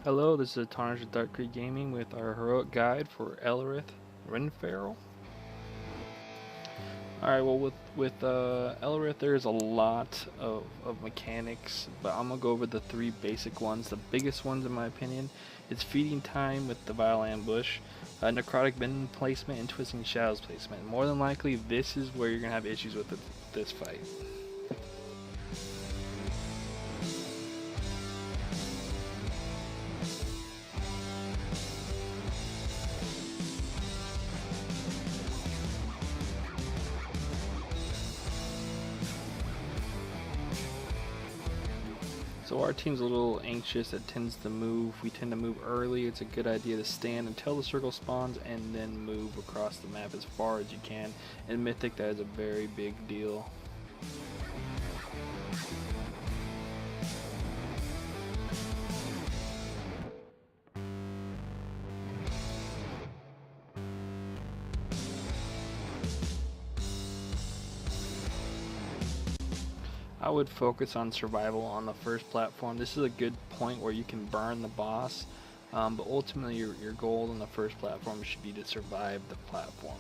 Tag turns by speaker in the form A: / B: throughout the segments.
A: Hello, this is Tarnish with Dark Creek Gaming with our heroic guide for Elerethe Renferal. Alright, well with Elerethe there's a lot of mechanics, but I'm going to go over the three basic ones. The biggest ones in my opinion is feeding time with the Vile Ambush, necrotic bend placement, and twisting shadows placement. More than likely this is where you're going to have issues with this fight. So our team's a little anxious, it tends to move. We tend to move early. It's a good idea to stand until the circle spawns and then move across the map as far as you can. In Mythic that is a very big deal. I would focus on survival on the first platform. This is a good point where you can burn the boss, but ultimately your goal on the first platform should be to survive the platform.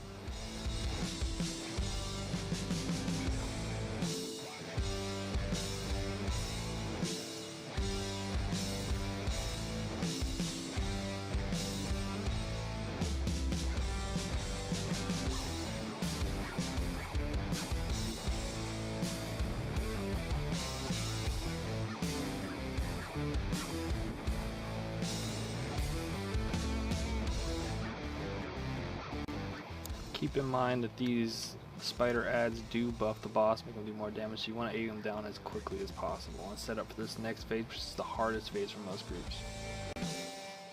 A: Keep in mind that these spider ads do buff the boss, make them do more damage, so you want to aim them down as quickly as possible and set up for this next phase, which is the hardest phase for most groups.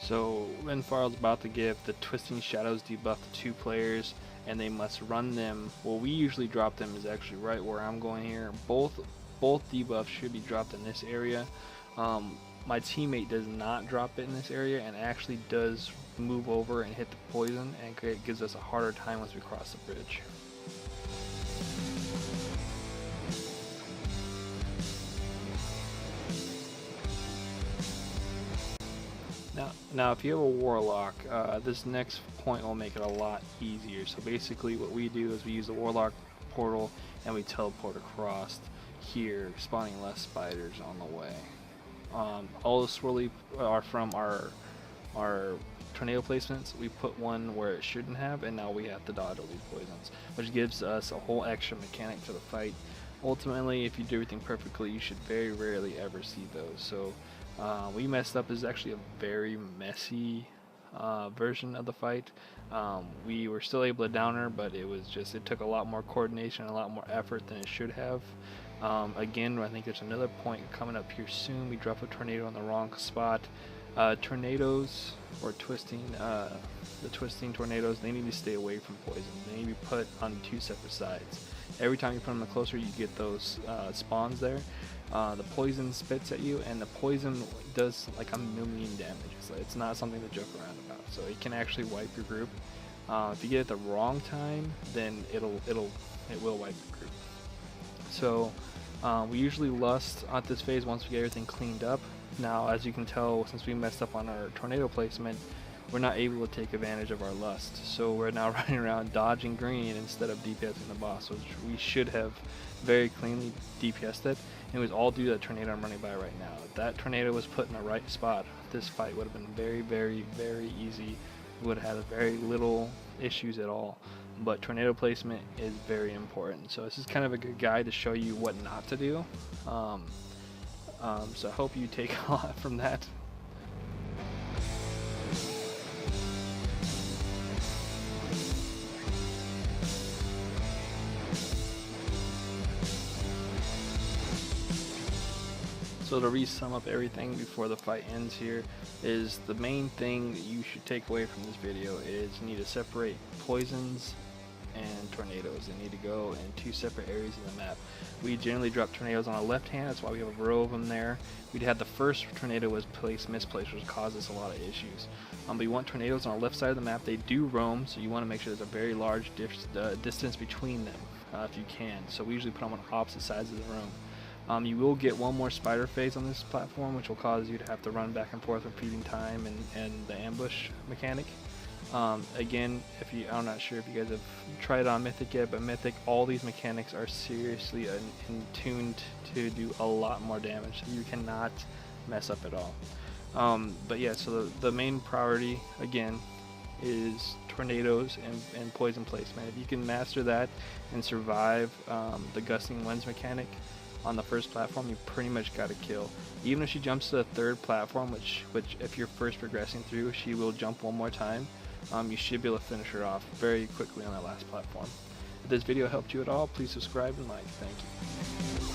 A: So Renferal is about to give the Twisting Shadows debuff to 2 players, and they must run them. Well, we usually drop them is actually right where I'm going here. Both debuffs should be dropped in this area. My teammate does not drop it in this area and actually does move over and hit the poison, and it gives us a harder time once we cross the bridge. Now if you have a warlock, this next point will make it a lot easier. So basically what we do is we use the warlock portal and we teleport across here, spawning less spiders on the way. All the swirly are from our tornado placements. We put one where it shouldn't have, and now we have to dodge all these poisons, which gives us a whole extra mechanic to the fight. Ultimately, if you do everything perfectly, you should very rarely ever see those. So we messed up. This is actually a very messy version of the fight. We were still able to down her, but it took a lot more coordination, a lot more effort than it should have. Again, I think there's another point coming up here soon. We drop a tornado in the wrong spot. Tornadoes or the twisting tornadoes, they need to stay away from poison. They need to be put on 2 separate sides. Every time you put them closer, you get those spawns there. The poison spits at you, and the poison does like 1,000,000 damage. So it's not something to joke around about. So it can actually wipe your group. If you get it at the wrong time, then it will wipe your group. So we usually lust at this phase once we get everything cleaned up. Now, as you can tell, since we messed up on our tornado placement, we're not able to take advantage of our lust. So we're now running around dodging green instead of DPSing the boss, which we should have very cleanly DPSed it. And it was all due to that tornado I'm running by right now. If that tornado was put in the right spot, this fight would have been very, very, very easy. We would have had very little issues at all. But tornado placement is very important. So this is kind of a good guide to show you what not to do. So I hope you take a lot from that. So to re-sum up everything before the fight ends here, is the main thing that you should take away from this video is you need to separate poisons and tornadoes. They need to go in 2 separate areas of the map. We generally drop tornadoes on the left hand, that's why we have a row of them there. We'd had the first tornado was misplaced, which caused us a lot of issues. But you want tornadoes on the left side of the map. They do roam, so you want to make sure there's a very large distance between them if you can. So we usually put them on opposite sides of the room. You will get one more spider phase on this platform, which will cause you to have to run back and forth, repeating time and the ambush mechanic. Again, I'm not sure if you guys have tried it on Mythic yet, but Mythic, all these mechanics are seriously tuned to do a lot more damage. You cannot mess up at all. But yeah, so the main priority, again, is tornadoes and poison placement. If you can master that and survive the gusting lens mechanic on the first platform, you pretty much got to kill. Even if she jumps to the third platform, which if you're first progressing through, she will jump one more time. You should be able to finish her off very quickly on that last platform. If this video helped you at all, please subscribe and like. Thank you.